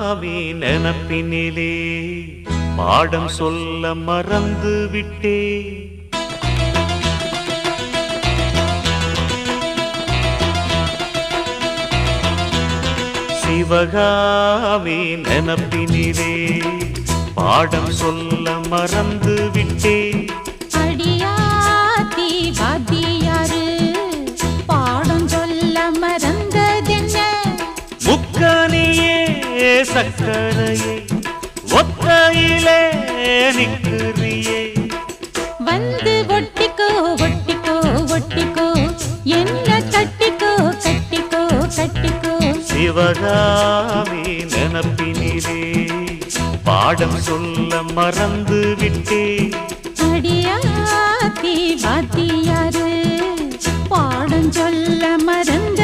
நினப்பினிலே பாடம் சொல்ல மறந்து விட்டே. சிவகாமி நினப்பினிலே பாடம் சொல்ல மறந்து விட்டே. அடியாத்தி வாத்தியாரு பாடம் சொல்ல மறந்ததென்ன? முக்கனியே சக்கரையே ஒத்தையிலே நிற்கிறியே. வந்து ஒட்டிக்கோ ஒட்டிக்கோ ஒட்டிக்கோ என்ன கட்டிக்கோ கட்டிக்கோ கட்டிக்கோ. சிவகாமி நினப்பினிலே பாடம் சொல்ல மறந்து விட்டே. அடியாத்தி வாத்தியாரு பாடம் சொல்ல மறந்த